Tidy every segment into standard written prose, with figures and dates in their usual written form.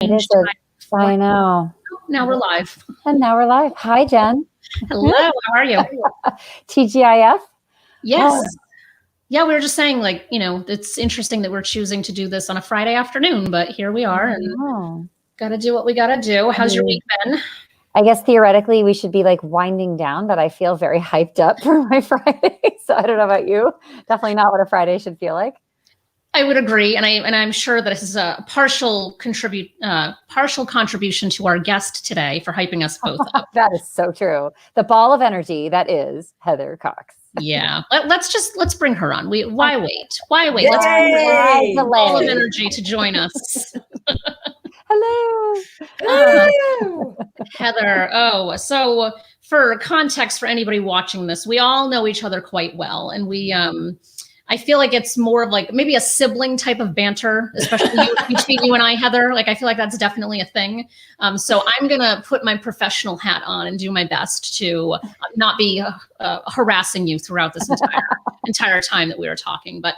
strange time. I know. Now we're live. And now we're live. Hi, Jen. Hello, how are you? TGIF? Yes. Oh. Yeah, we were just saying, like, you know, it's interesting that we're choosing to do this on a Friday afternoon, but here we are and got to do what we got to do. How's your week been? I guess theoretically we should be like winding down, but I feel very hyped up for my Friday. So I don't know about you. Definitely not what a Friday should feel like. I would agree, and I'm sure that this is a partial contribution to our guest today for hyping us both up. That is so true. The ball of energy that is Heather Cox. Yeah, let's bring her on. Why wait? Why wait? Yay! Let's bring the ball of energy to join us. Hello. Hello. Heather. Oh, so for context for anybody watching this, we all know each other quite well, and I feel like it's more of like maybe a sibling type of banter, especially between you and I, Heather. Like, I feel like that's definitely a thing. So I'm going to put my professional hat on and do my best to not be harassing you throughout this entire time that we were talking. But,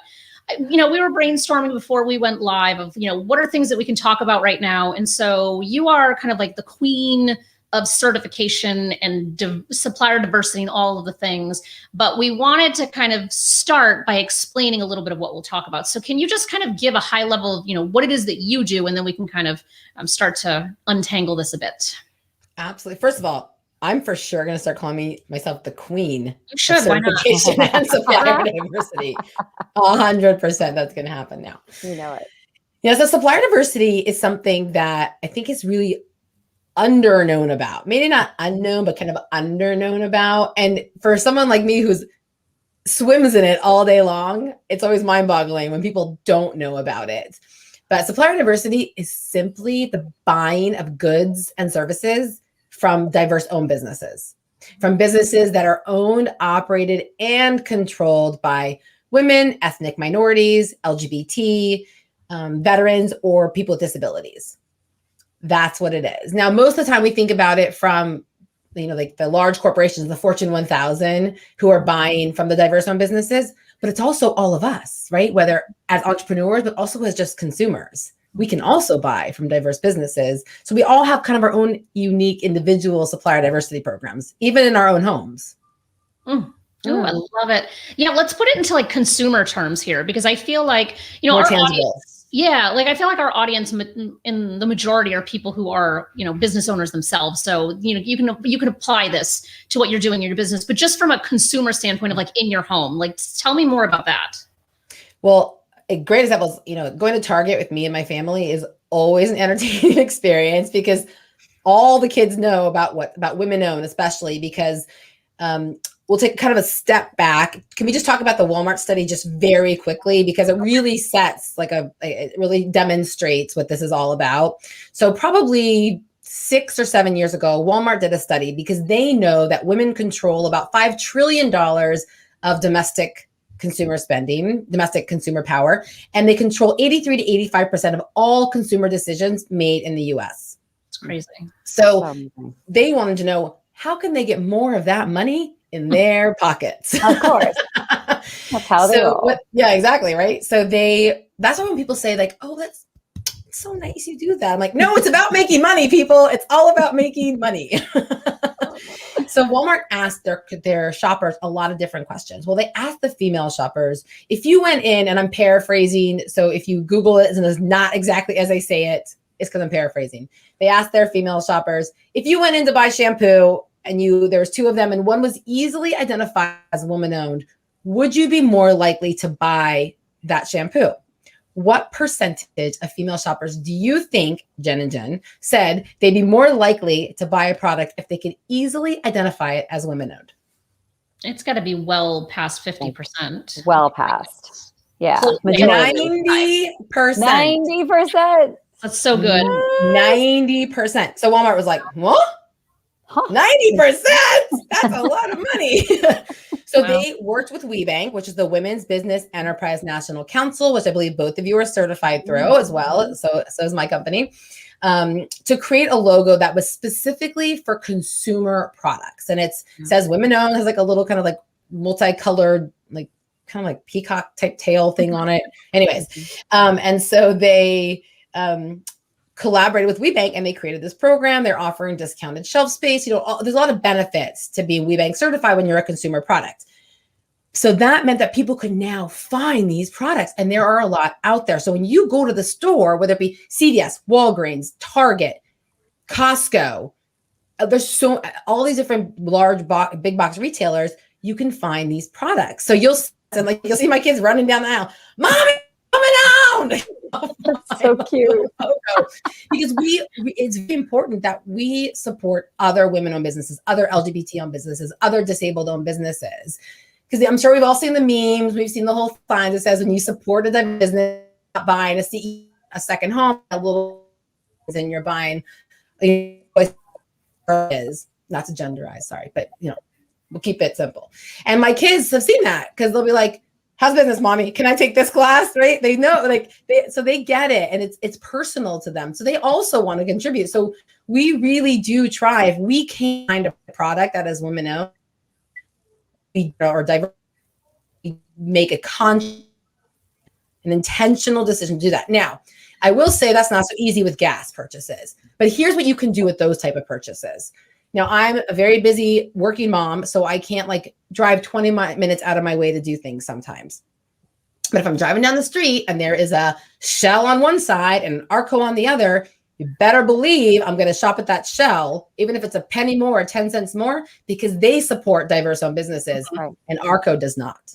you know, we were brainstorming before we went live of, you know, what are things that we can talk about right now? And so you are kind of like the queen of certification and supplier diversity and all of the things, but we wanted to kind of start by explaining a little bit of what we'll talk about. So can you just kind of give a high level of, you know, what it is that you do, and then we can kind of start to untangle this a bit. Absolutely. First of all, I'm for sure going to start calling myself the queen of certification and supplier diversity. 100% that's going to happen now. You know it. Yeah, so supplier diversity is something that I think is really underknown about, maybe not unknown, but kind of underknown about. And for someone like me who's swims in it all day long, it's always mind-boggling when people don't know about it. But supplier diversity is simply the buying of goods and services from diverse owned businesses, from businesses that are owned, operated, and controlled by women, ethnic minorities, LGBT, veterans, or people with disabilities. That's what it is. Now, most of the time we think about it from, you know, like the large corporations, the Fortune 1000 who are buying from the diverse owned businesses, but it's also all of us, right? Whether as entrepreneurs, but also as just consumers. We can also buy from diverse businesses. So we all have kind of our own unique individual supplier diversity programs, even in our own homes. Oh, I love it. Yeah, let's put it into like consumer terms here, because I feel like, you know, more our tangible. Audience, yeah, like I feel like our audience in the majority are people who are, you know, business owners themselves. So, you know, you can apply this to what you're doing in your business, but just from a consumer standpoint of like in your home, like tell me more about that. Well, a great example is, you know, going to Target with me and my family is always an entertaining experience, because all the kids know about women owned, especially because we'll take kind of a step back. Can we just talk about the Walmart study just very quickly? Because it really sets like it really demonstrates what this is all about. So probably 6 or 7 years ago, Walmart did a study because they know that women control about $5 trillion of domestic consumer spending, domestic consumer power, and they control 83 to 85% of all consumer decisions made in the US. It's crazy. So they wanted to know, how can they get more of that money in their pockets? Of course. That's how they roll. Yeah, exactly. Right. So that's why when people say like, oh, that's so nice you do that. I'm like, no, it's about making money, people. It's all about making money. So Walmart asked their shoppers a lot of different questions. Well, they asked the female shoppers, if you went in, and I'm paraphrasing, so if you Google it and it's not exactly as I say it, it's because I'm paraphrasing. They asked their female shoppers, if you went in to buy shampoo and there was 2 of them and one was easily identified as woman owned, would you be more likely to buy that shampoo? What percentage of female shoppers do you think, Jen and Jen, said they'd be more likely to buy a product if they could easily identify it as women owned? It's got to be well past 50%. Well past. Yeah. 90%. 90%. That's so good. 90%. So Walmart was like, what? 90%? That's a lot of money. So they worked with WeBank, which is the Women's Business Enterprise National Council, which I believe both of you are certified through as well. So is my company, to create a logo that was specifically for consumer products. And it says women owned, has like a little kind of like multicolored, like kind of like peacock type tail thing on it. Anyways. And so they collaborated with WeBank and they created this program. They're offering discounted shelf space. There's a lot of benefits to being WeBank certified when you're a consumer product. So that meant that people could now find these products, and there are a lot out there. So when you go to the store, whether it be CVS, Walgreens, Target, Costco, there's all these different big box retailers, you can find these products. So you'll see my kids running down the aisle, Mommy, coming down. That's so cute. Because it's very important that we support other women-owned businesses, other LGBT-owned businesses, other disabled-owned businesses. Because I'm sure we've all seen the memes. We've seen the whole sign that says when you supported a business, not buying a second home, a little, and you're buying is not to genderize, sorry, but we'll keep it simple. And my kids have seen that because they'll be like, "How's business, Mommy? Can I take this class?" Right? They know, so they get it, and it's personal to them. So they also want to contribute. So we really do try. If we can find a product that is women-owned, or diverse, make an intentional decision to do that. Now, I will say that's not so easy with gas purchases, but here's what you can do with those type of purchases. Now, I'm a very busy working mom, so I can't drive 20 minutes out of my way to do things sometimes. But if I'm driving down the street and there is a Shell on one side and an Arco on the other, you better believe I'm going to shop at that Shell, even if it's a penny more or 10 cents more, because they support diverse-owned businesses, and Arco does not.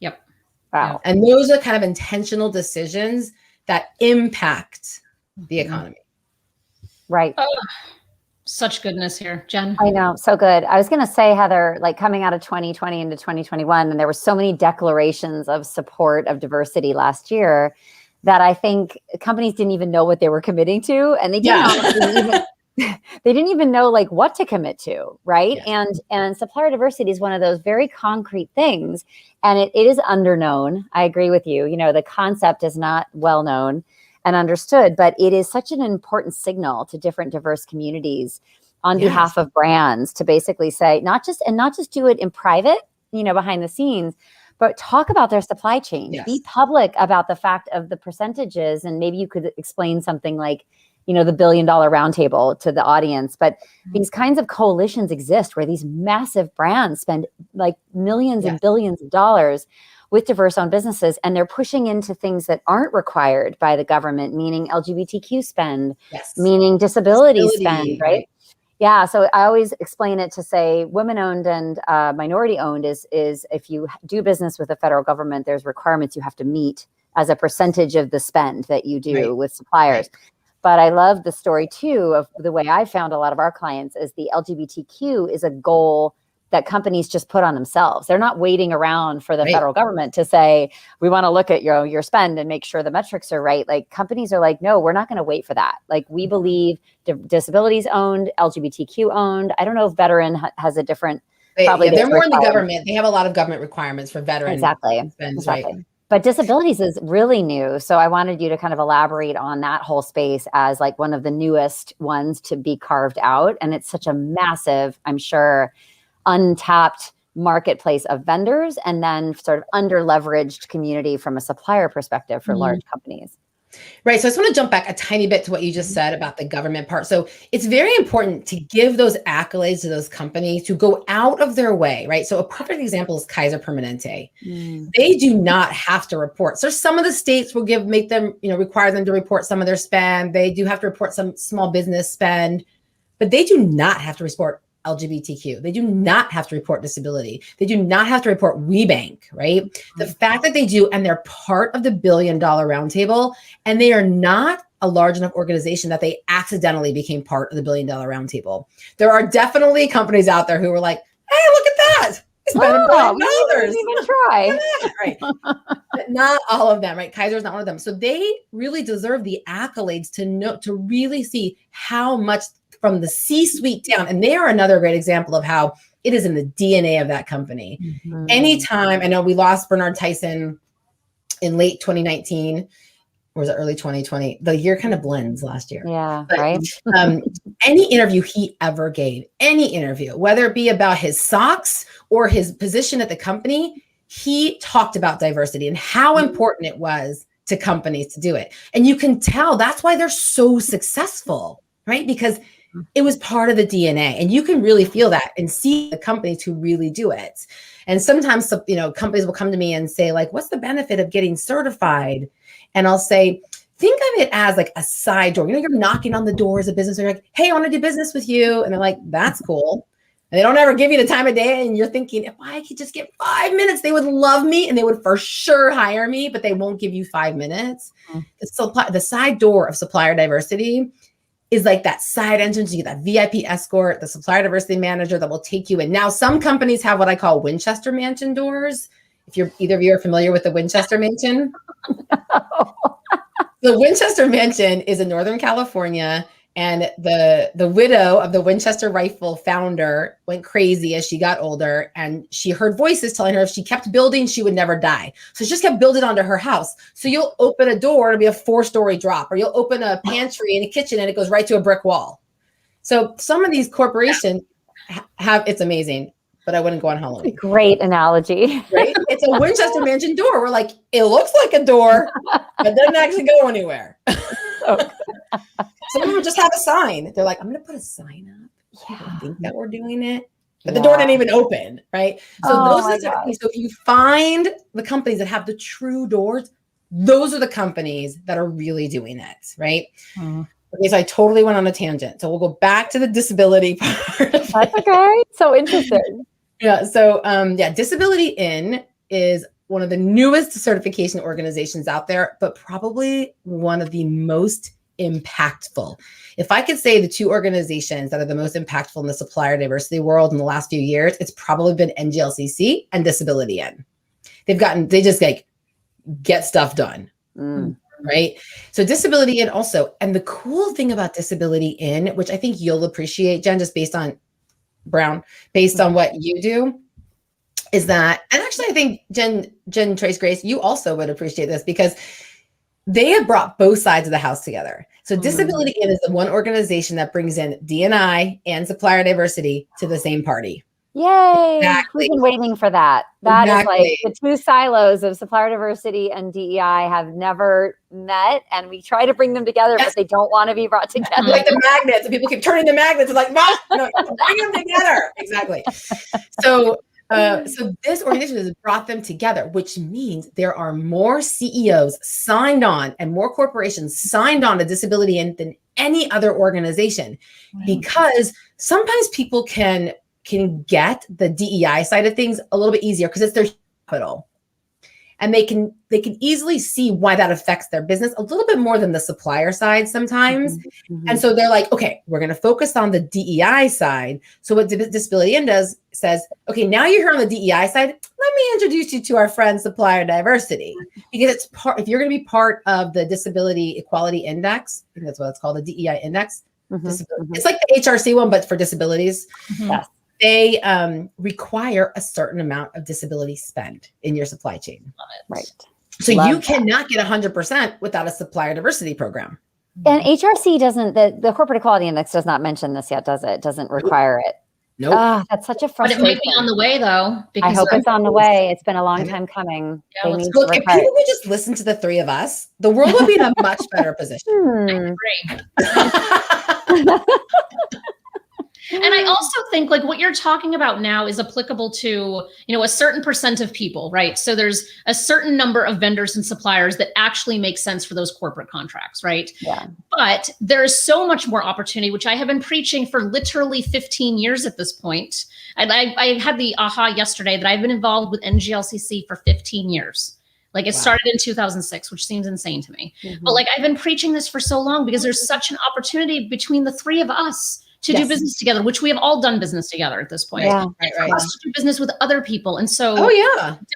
Yep. Wow. And those are kind of intentional decisions that impact the economy. Right. Oh, such goodness here, Jen. I know. So good. I was going to say, Heather, coming out of 2020 into 2021, and there were so many declarations of support of diversity last year that I think companies didn't even know what they were committing to, and they didn't even know what to commit to, right? Yeah. And supplier diversity is one of those very concrete things, and it is underknown. I agree with you. The concept is not well known and understood, but it is such an important signal to different diverse communities on behalf of brands to basically say, not just do it in private, behind the scenes, but talk about their supply chain. Yes. Be public about the fact of the percentages. And maybe you could explain something like, the $1 billion roundtable to the audience. But these kinds of coalitions exist where these massive brands spend millions and billions of dollars with diverse-owned businesses, and they're pushing into things that aren't required by the government, meaning LGBTQ spend, meaning disability spend, right? Yeah, so I always explain it to say women-owned and minority-owned is if you do business with the federal government, there's requirements you have to meet as a percentage of the spend that you do with suppliers. Right. But I love the story too of the way I found a lot of our clients is the LGBTQ is a goal that companies just put on themselves. They're not waiting around for the federal government to say, we want to look at your spend and make sure the metrics are right. Companies are like, no, we're not going to wait for that. We believe disabilities owned, LGBTQ owned. I don't know if veteran has a different, probably they're more in the government. They have a lot of government requirements for veteran spends, exactly. Right? But disabilities is really new. So I wanted you to kind of elaborate on that whole space as one of the newest ones to be carved out. And it's such a massive, I'm sure, untapped marketplace of vendors, and then sort of under-leveraged community from a supplier perspective for large companies. Right. So I just want to jump back a tiny bit to what you just said about the government part. So it's very important to give those accolades to those companies to go out of their way, right? So a perfect example is Kaiser Permanente. They do not have to report. So some of the states will make them, require them to report some of their spend. They do have to report some small business spend, but they do not have to report LGBTQ. They do not have to report disability. They do not have to report WeBank, right? The fact that they do, and they're part of the $1 billion roundtable, and they are not a large enough organization that they accidentally became part of the $1 billion roundtable. There are definitely companies out there who are like, hey, look at that. They spent $1 billion. We didn't even try. Right. But not all of them, right? Kaiser's not one of them. So they really deserve the accolades to really see how much from the C-suite down. And they are another great example of how it is in the DNA of that company. Anytime, I know we lost Bernard Tyson in late 2019, or was it early 2020? The year kind of blends last year. Yeah, but, right. Any interview he ever gave, any interview, whether it be about his socks or his position at the company, he talked about diversity and how important it was to companies to do it. And you can tell that's why they're so successful, right? Because it was part of the DNA, and you can really feel that and see the companies who really do it. And sometimes, you know, companies will come to me and say like, what's the benefit of getting certified? And I'll say, think of it as like a side door. You know, you're knocking on the doors of business. They're like, hey, I want to do business with you. And they're like, that's cool. And they don't ever give you the time of day. And you're thinking, if I could just get 5 minutes, they would love me and they would for sure hire me, but they won't give you 5 minutes. The side door of Supplier Diversity is like that side entrance. You get that VIP escort, the Supplier Diversity manager that will take you in. Now, some companies have what I call Winchester Mansion doors. If either of you are familiar with the Winchester Mansion. The Winchester Mansion is in Northern California, and the widow of the Winchester rifle founder went crazy as she got older, and she heard voices telling her if she kept building, she would never die. So she just kept building onto her house. So you'll open a door, it'll be a 4-story drop, or you'll open a pantry in a kitchen and it goes right to a brick wall. So some of these corporations have, it's amazing, but I wouldn't go on Halloween. Great analogy. Right? It's a Winchester Mansion door. We're like, it looks like a door, but doesn't actually go anywhere. Some of them just have a sign. They're like, I'm going to put a sign up. People think that we're doing it, but the door didn't even open, right? So those are the things. So if you find the companies that have the true doors, those are the companies that are really doing it, right? Okay, so I totally went on a tangent. So we'll go back to the disability part. That's okay. So interesting. Yeah. So Disability In is one of the newest certification organizations out there, but probably one of the most impactful. If I could say the 2 organizations that are the most impactful in the supplier diversity world in the last few years, it's probably been NGLCC and Disability In. They just like get stuff done. Right? So Disability In also, and the cool thing about Disability In, which I think you'll appreciate, Jen, just based on what you do, is that, and actually I think Jen Trace Grace, you also would appreciate this because they have brought both sides of the house together. So Disability In is the one organization that brings in D&I and supplier diversity to the same party. Yay. Exactly. We've been waiting for that. That is like the 2 silos of supplier diversity and DEI have never met, and we try to bring them together, but they don't want to be brought together. Like the magnets, and people keep turning the magnets. It's like, no, bring them together. Exactly. So this organization has brought them together, which means there are more CEOs signed on and more corporations signed on to Disability In than any other organization, because sometimes people can get the DEI side of things a little bit easier because it's their capital. And they can easily see why that affects their business a little bit more than the supplier side sometimes. And so they're like, okay, we're going to focus on the DEI side. So what Disability In says, okay, now you're here on the DEI side, let me introduce you to our friend Supplier Diversity, because it's if you're going to be part of the Disability Equality Index, I think that's what it's called, the DEI Index. It's like the HRC one, but for disabilities. Yes. They require a certain amount of disability spend in your supply chain. Right. So you cannot get 100% without a supplier diversity program. And HRC doesn't, the Corporate Equality Index does not mention this yet, does it? It doesn't require it. Nope. Oh, that's such a frustration. But it might be on the way, though. I hope it's on the way. It's been a long time coming. Yeah, if people would just listen to the 3 of us, the world would be in a much better position. I agree. And I also think like what you're talking about now is applicable to, a certain percent of people, right? So there's a certain number of vendors and suppliers that actually make sense for those corporate contracts, right? Yeah. But there's so much more opportunity, which I have been preaching for literally 15 years at this point. And I had the aha yesterday that I've been involved with NGLCC for 15 years. Like it started in 2006, which seems insane to me. But like I've been preaching this for so long because there's such an opportunity between the 3 of us to do business together, which we have all done business together at this point. Yeah, and for us to do business with other people. And so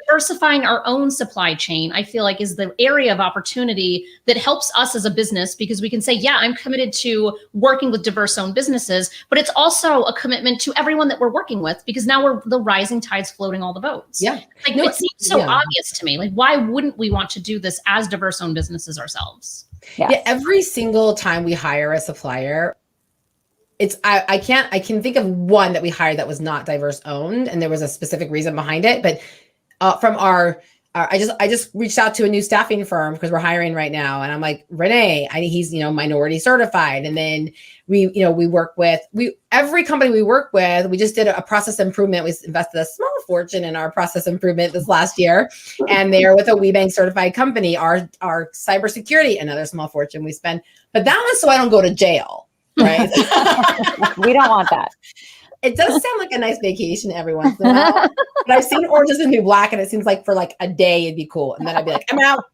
diversifying our own supply chain, I feel like is the area of opportunity that helps us as a business, because we can say, yeah, I'm committed to working with diverse owned businesses, but it's also a commitment to everyone that we're working with, because now we're the rising tides floating all the boats. Yeah. Like it seems so obvious to me. Like, why wouldn't we want to do this as diverse owned businesses ourselves? Yes. Yeah. Every single time we hire a supplier, I can think of one that we hired that was not diverse owned, and there was a specific reason behind it. But from our I just reached out to a new staffing firm because we're hiring right now. And I'm like, Renee, he's, minority certified. And then we work with every company we work with. We just did a process improvement. We invested a small fortune in our process improvement this last year. And they're with a WeBank certified company. Our cybersecurity, another small fortune we spend. But that was so I don't go to jail, right? We don't want that. It does sound like a nice vacation every once in a while, but I've seen Orange is the New Black, and it seems like for like a day it'd be cool, and then I'd be like, I'm out.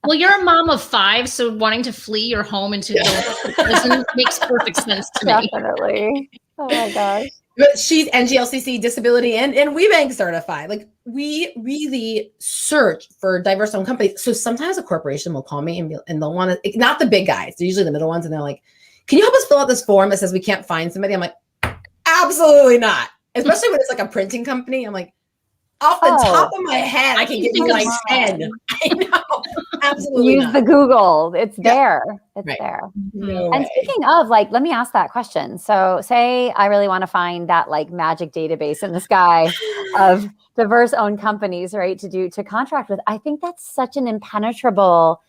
Well, you're a mom of 5, so wanting to flee your home into the prison makes perfect sense to me. Definitely. Oh my gosh. But she's NGLCC disability and WeBank certified. Like, we really search for diverse-owned companies. So sometimes a corporation will call me and they'll want to, not the big guys, they're usually the middle ones, and they're like, can you help us fill out this form that says we can't find somebody? I'm like, absolutely not. Especially when it's like a printing company. I'm like, off the top of my head, I can give you like 10. I know. Absolutely. Use the Google. It's there. It's right. there. No and way. speaking of, like, let me ask that question. So say I really want to find that like magic database in the sky of diverse owned companies, right? To contract with. I think that's such an impenetrable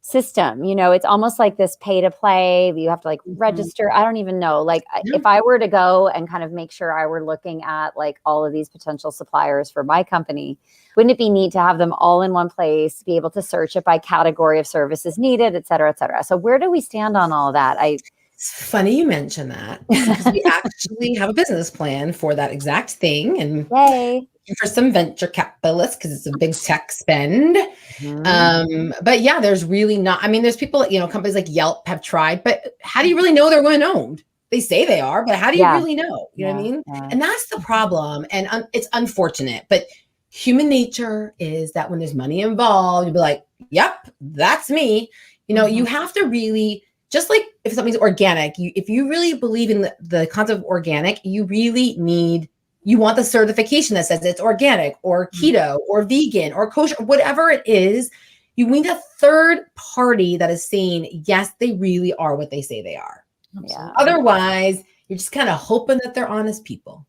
system. It's almost like this pay to play. You have to like register. I don't even know. Like if I were to go and kind of make sure I were looking at like all of these potential suppliers for my company, wouldn't it be neat to have them all in one place, be able to search it by category of services needed, et cetera, et cetera. So where do we stand on all of that? It's funny you mention that because we actually have a business plan for that exact thing. And yay. For some venture capitalists because it's a big tech spend. But yeah, there's really not, there's people, companies like Yelp have tried, but how do you really know they're women owned? They say they are, but how do you really know? You know what I mean? Yeah. And that's the problem. And it's unfortunate, but human nature is that when there's money involved, you'll be like, yep, that's me. You have to really, just like if something's organic, if you really believe in the concept of organic, you want the certification that says it's organic or keto or vegan or kosher, whatever it is. You need a third party that is saying, yes, they really are what they say they are. Yeah. Otherwise, you're just kind of hoping that they're honest people.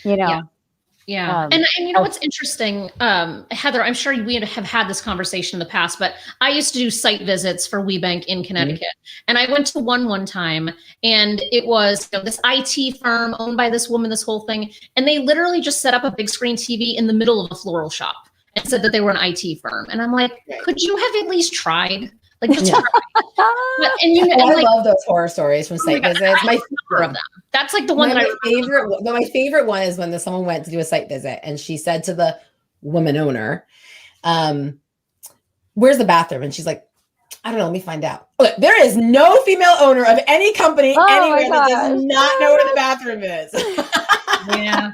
Yeah. And you know what's interesting, Heather, I'm sure we have had this conversation in the past, but I used to do site visits for WeBank in Connecticut. And I went to one time, and it was this IT firm owned by this woman, this whole thing. And they literally just set up a big screen TV in the middle of a floral shop and said that they were an IT firm. And I'm like, could you have at least tried? Like, just try. I love those horror stories from site visits. My favorite of them. That's like the one that my favorite one is when someone went to do a site visit and she said to the woman owner, where's the bathroom? And she's like, I don't know, let me find out. Look, there is no female owner of any company anywhere that does not know where the bathroom is. Yeah,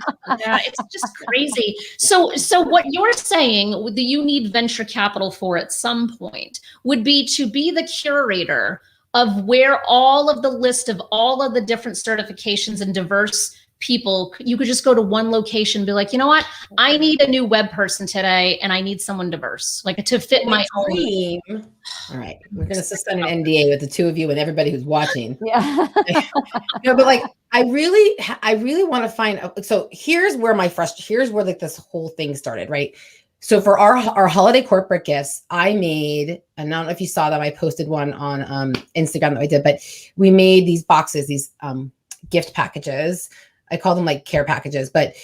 it's just crazy. So what you're saying that you need venture capital for at some point would be to be the curator of where all of the list of all of the different certifications and diverse people, you could just go to one location and be like, you know what, I need a new web person today and I need someone diverse, like to fit my dream. All right, we're going to suspend an NDA with the two of you and everybody who's watching. Yeah. But like, I really want to find, so here's where like this whole thing started, right? So for our holiday corporate gifts, I made, and I don't know if you saw them, I posted one on Instagram that I did, but we made these boxes, these gift packages. I call them like care packages, but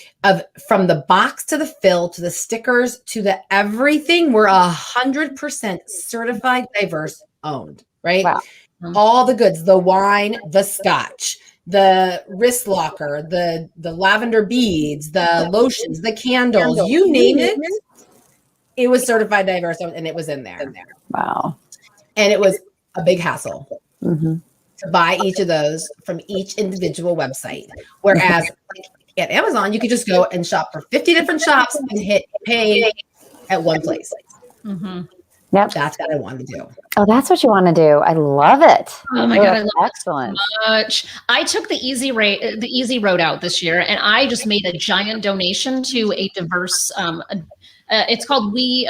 from the box to the fill to the stickers to the everything, we're 100% certified diverse owned, right? Wow. All the goods, the wine, the scotch, the wrist locker, the lavender beads, the lotions, the candles, you name it. It was certified diverse and it was in there. Wow. And it was a big hassle to buy each of those from each individual website. Whereas at Amazon, you could just go and shop for 50 different shops and hit pay at one place. Yep. That's what I want to do. Oh, that's what you want to do. I love it. Oh my God, I love excellent. It so much. I took the easy road out this year, and I just made a giant donation to a diverse. It's called We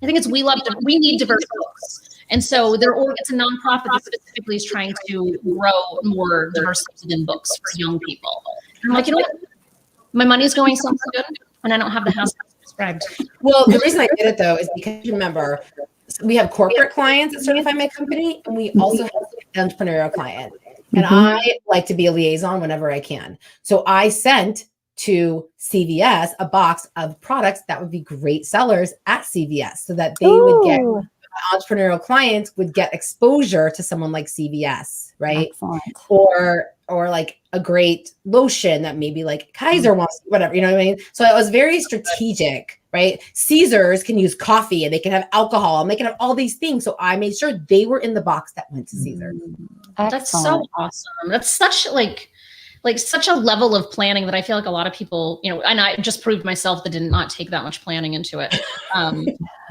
Need Diverse Books. And so it's a nonprofit that specifically is trying to grow more diversity in books for young people. And I'm like, you know what? My money's going somewhere good, and I don't have the house Subscribed. Well, the reason I did it though is because remember, we have corporate clients that certify my company, and we also have entrepreneurial clients. And I like to be a liaison whenever I can. So I sent to CVS a box of products that would be great sellers at CVS so that they would get entrepreneurial clients would get exposure to someone like CVS, right? Excellent. Or like a great lotion that maybe like Kaiser wants, whatever, you know what I mean? So it was very strategic, right? Caesars can use coffee and they can have alcohol and they can have all these things. So I made sure they were in the box that went to Caesars. That's so awesome. That's such like such a level of planning that I feel like a lot of people, you know, and I just proved myself that did not take that much planning into it.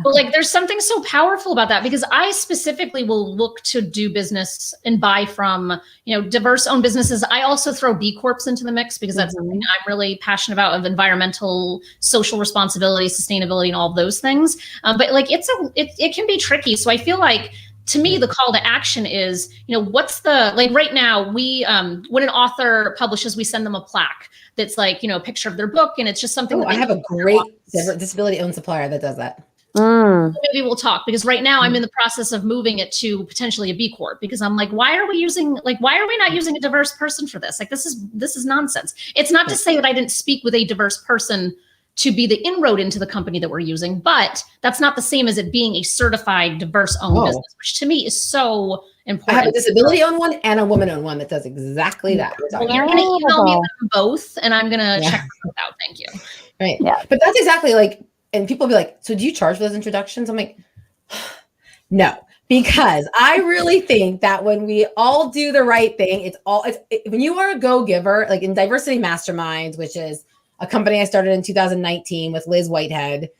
But like, there's something so powerful about that, because I specifically will look to do business and buy from, you know, diverse owned businesses. I also throw B Corps into the mix because that's something I'm really passionate about, of environmental, social responsibility, sustainability, and all of those things. But like, it can be tricky. So I feel like, to me, the call to action is, you know, what's the, like right now, we, when an author publishes, we send them a plaque that's like, you know, a picture of their book. And it's just something. I have a great disability owned supplier that does that. Maybe we'll talk, because right now I'm in the process of moving it to potentially a B Corp, because I'm like, why are we not using a diverse person for this? Like, this is nonsense. It's not to say that I didn't speak with a diverse person to be the inroad into the company that we're using, but that's not the same as it being a certified diverse owned business, which to me is so important. I have a disability owned one and a woman owned one that does exactly that. Well, you're going to email me them both, and I'm going to check them out. Thank you. Right. Yeah. But that's exactly like, and people be like, so do you charge for those introductions? I'm like, no, because I really think that when we all do the right thing, when you are a go-giver, like in Diversity Masterminds, which is a company I started in 2019 with Liz Whitehead.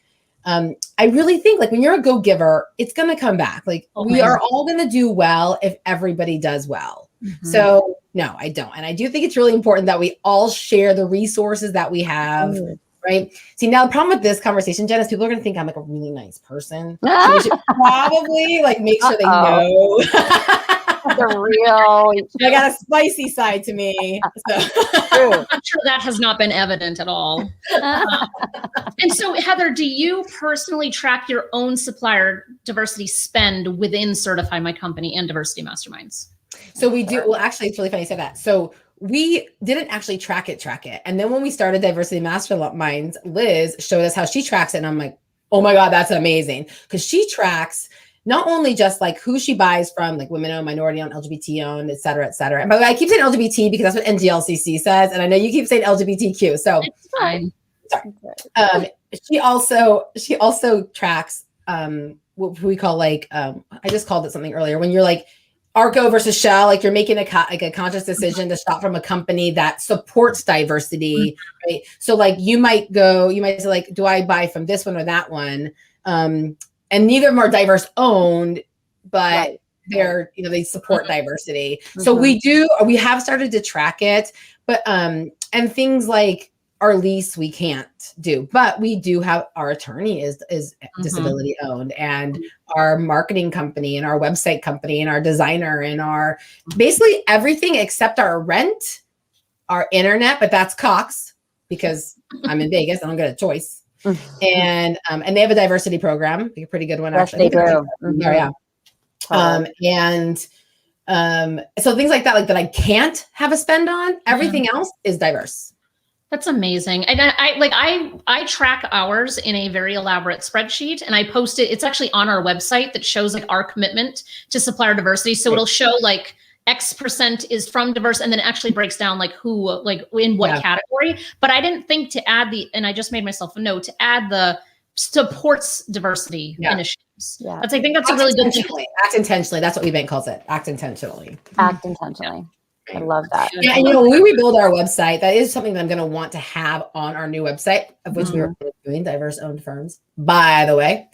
I really think like when you're a go-giver, it's going to come back. Like we are all going to do well if everybody does well. So no, I don't. And I do think it's really important that we all share the resources that we have. Right. See, now the problem with this conversation, Jenn, is people are going to think I'm like a really nice person. So we should probably like make sure they know. The real. I got a spicy side to me. So. I'm sure that has not been evident at all. And so, Heather, do you personally track your own supplier diversity spend within Certify My Company and Diversity Masterminds? So we do. Well, actually, it's really funny you say that. So we didn't actually track it. And then when we started Diversity Masterminds, Liz showed us how she tracks it. And I'm like, oh my God, that's amazing. Because she tracks not only just like who she buys from, like women owned, minority owned, LGBT owned, et cetera, et cetera. And by the way, I keep saying LGBT because that's what NGLCC says. And I know you keep saying LGBTQ. So it's fine. Sorry. She also tracks what we call like, I just called it something earlier, when you're like Arco versus Shell, like you're making a conscious decision to shop from a company that supports diversity, right? So like you might say like, do I buy from this one or that one? And neither of them are diverse owned, but they're, you know, they support diversity. So we have started to track it, but, and things like our lease, we can't do, but we do have our attorney is disability owned, and our marketing company and our website company and our designer and our basically everything except our rent, our internet, but that's Cox because I'm in Vegas. I don't get a choice. And they have a diversity program, a pretty good one. Yes, actually. they do. So things like that, like that I can't have a spend on, everything else is diverse. That's amazing. And I track ours in a very elaborate spreadsheet, and I post it. It's actually on our website that shows like our commitment to supplier diversity. So it'll show like X% is from diverse, and then it actually breaks down like who, like in what category. But I didn't think to add and I just made myself a note to add the supports diversity initiatives. I think that's a really good thing. Act intentionally. That's what eBank calls it. Act intentionally. Act intentionally. I love that. Yeah, and you know, when we rebuild our website, that is something that I'm going to want to have on our new website, of which we are doing diverse owned firms, by the way.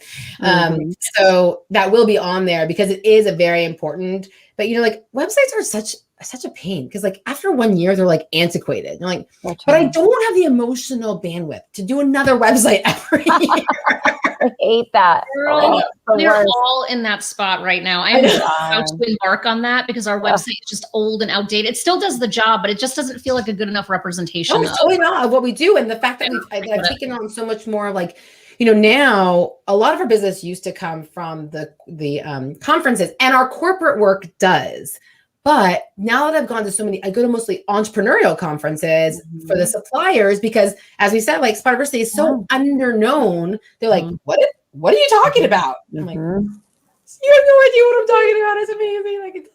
So that will be on there because it is a very important. But you know, like websites are such a pain because like after 1 year they're like antiquated. You're like, but I don't have the emotional bandwidth to do another website every year. I hate that. We're all in that spot right now. I'm about to embark on that because our website is just old and outdated. It still does the job, but it just doesn't feel like a good enough representation. No, it's totally not of what we do. And the fact that I've taken on so much more like now a lot of our business used to come from the conferences, and our corporate work does. But now that I've gone to so many, I go to mostly entrepreneurial conferences for the suppliers, because as we said, like Supplier Diversity is so underknown. They're like, what are you talking about? I'm like, you have no idea what I'm talking about. It's amazing. Like, it's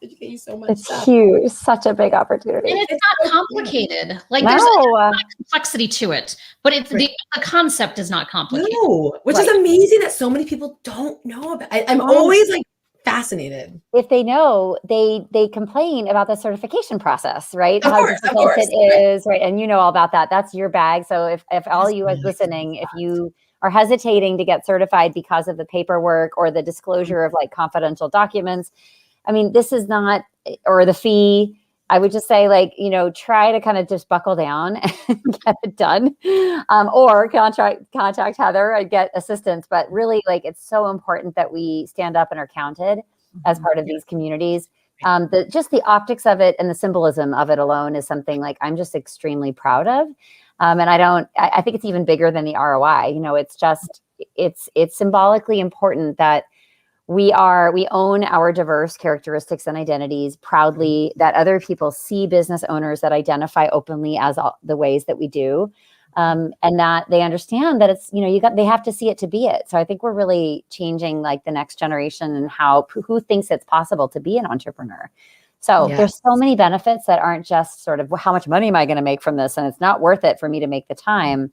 educate you so much. It's huge. Such a big opportunity. And it's not complicated. Like No. there's a lot of complexity to it, but it's the concept is not complicated. No, which is amazing that so many people don't know about. I'm always like fascinated. If they know, they complain about the certification process, right? Of course, it is, right? And you know all about that. That's your bag. So if all you guys listening, if you are hesitating to get certified because of the paperwork or the disclosure of like confidential documents, I mean, this is not, or the fee. I would just say, like, try to kind of just buckle down and get it done, or contact Heather and get assistance. But really, like, it's so important that we stand up and are counted as part of these communities. Just the optics of it and the symbolism of it alone is something like I'm just extremely proud of. And I think it's even bigger than the ROI. It's symbolically important that we own our diverse characteristics and identities proudly, that other people see business owners that identify openly as the ways that we do. And that they understand that it's, they have to see it to be it. So I think we're really changing like the next generation and who thinks it's possible to be an entrepreneur. So there's so many benefits that aren't just sort of, well, how much money am I going to make from this? And it's not worth it for me to make the time.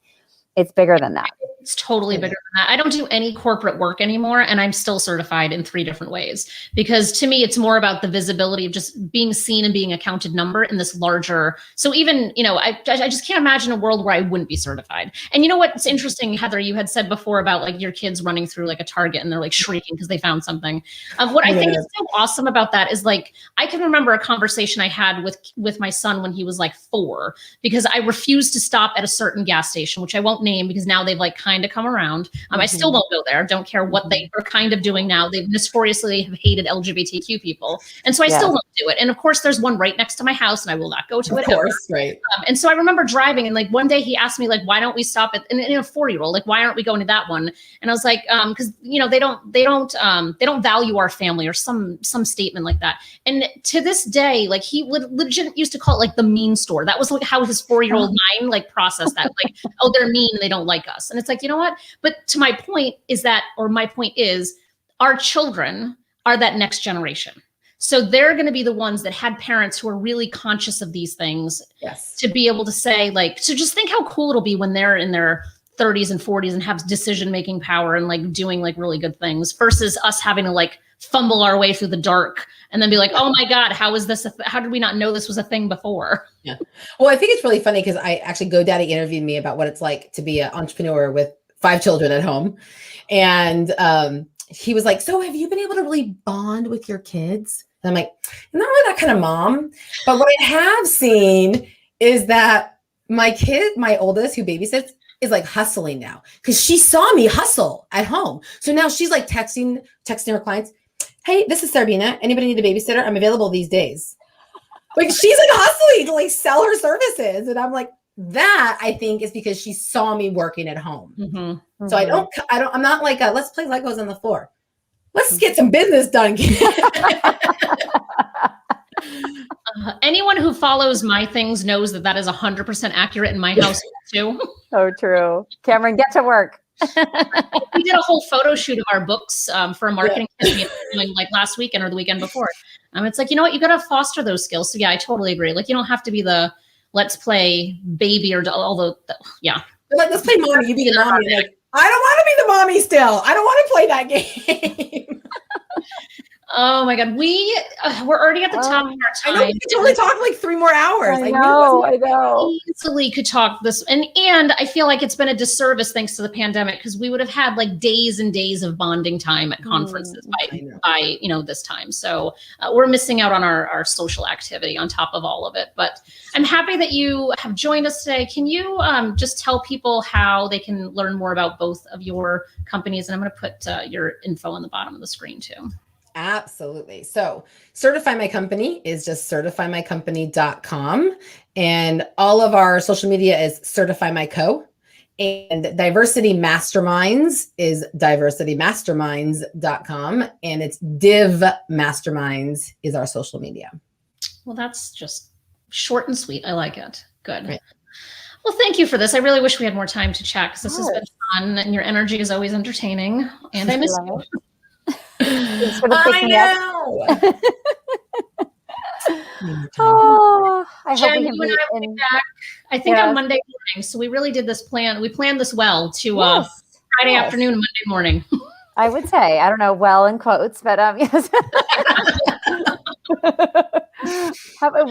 It's bigger than that. It's totally bigger than that. I don't do any corporate work anymore, and I'm still certified in 3 different ways, because to me, it's more about the visibility of just being seen and being a counted number in this larger. So even, I just can't imagine a world where I wouldn't be certified. And you know what's interesting, Heather, you had said before about like your kids running through like a Target and they're like shrieking because they found something. What I think is so awesome about that is like, I can remember a conversation I had with my son when he was like 4, because I refused to stop at a certain gas station, which I won't name because now they've like kind of come around. I still won't go there. Don't care what they are kind of doing now. They've notoriously have hated LGBTQ people. And so I still won't do it. And of course there's one right next to my house and I will not go to it. Of course, right. And so I remember driving and like one day he asked me like, why don't we stop at, and a 4-year-old, like, why aren't we going to that one? And I was like, cause they don't value our family or some statement like that. And to this day, like he legit used to call it like the mean store. That was like how his 4-year-old mind like processed that, like, oh, they're mean and they don't like us. And it's like, you know what? But to my point is our children are that next generation. So they're going to be the ones that had parents who are really conscious of these things. Yes. To be able to say like, so just think how cool it'll be when they're in their 30s and 40s and have decision-making power and like doing like really good things versus us having to like fumble our way through the dark and then be like, oh my God, how is this? How did we not know this was a thing before? Yeah. Well, I think it's really funny because I actually GoDaddy interviewed me about what it's like to be an entrepreneur with 5 children at home. And he was like, so have you been able to really bond with your kids? And I'm like, I'm not really that kind of mom. But what I have seen is that my oldest who babysits is like hustling now because she saw me hustle at home. So now she's like texting her clients, hey, this is Sarbina. Anybody need a babysitter? I'm available these days. Like she's like hustling to like sell her services. And I'm like, that I think is because she saw me working at home. Mm-hmm. So I'm not like, let's play Legos on the floor. Let's get some business done. Anyone who follows my things knows that is 100% accurate in my house too. So true. Cameron, get to work. We did a whole photo shoot of our books for a marketing campaign like last weekend or the weekend before. It's like, you know what? You got to foster those skills. So yeah, I totally agree. Like you don't have to be the let's play baby or yeah. Like, let's play mommy. You be the mommy. Like, I don't want to be the mommy still. I don't want to play that game. Oh my God. We're already at the top of our time. I know we could totally talk like 3 more hours. I know. Easily could talk this. And I feel like it's been a disservice thanks to the pandemic because we would have had like days and days of bonding time at conferences by this time. So we're missing out on our social activity on top of all of it. But I'm happy that you have joined us today. Can you just tell people how they can learn more about both of your companies? And I'm going to put your info on the bottom of the screen too. Absolutely. So Certify My Company is just certifymycompany.com. And all of our social media is Certify My Co. And Diversity Masterminds is diversitymasterminds.com. And it's Div Masterminds is our social media. Well, that's just short and sweet. I like it. Good. Right. Well, thank you for this. I really wish we had more time to chat because this has been fun and your energy is always entertaining. And I miss you. I know. Oh, I hope Jen, we can you and I will be back, I think on Monday morning. So we really did this plan. We planned this well to Friday afternoon, Monday morning. I would say, I don't know, well in quotes, but yes. Have a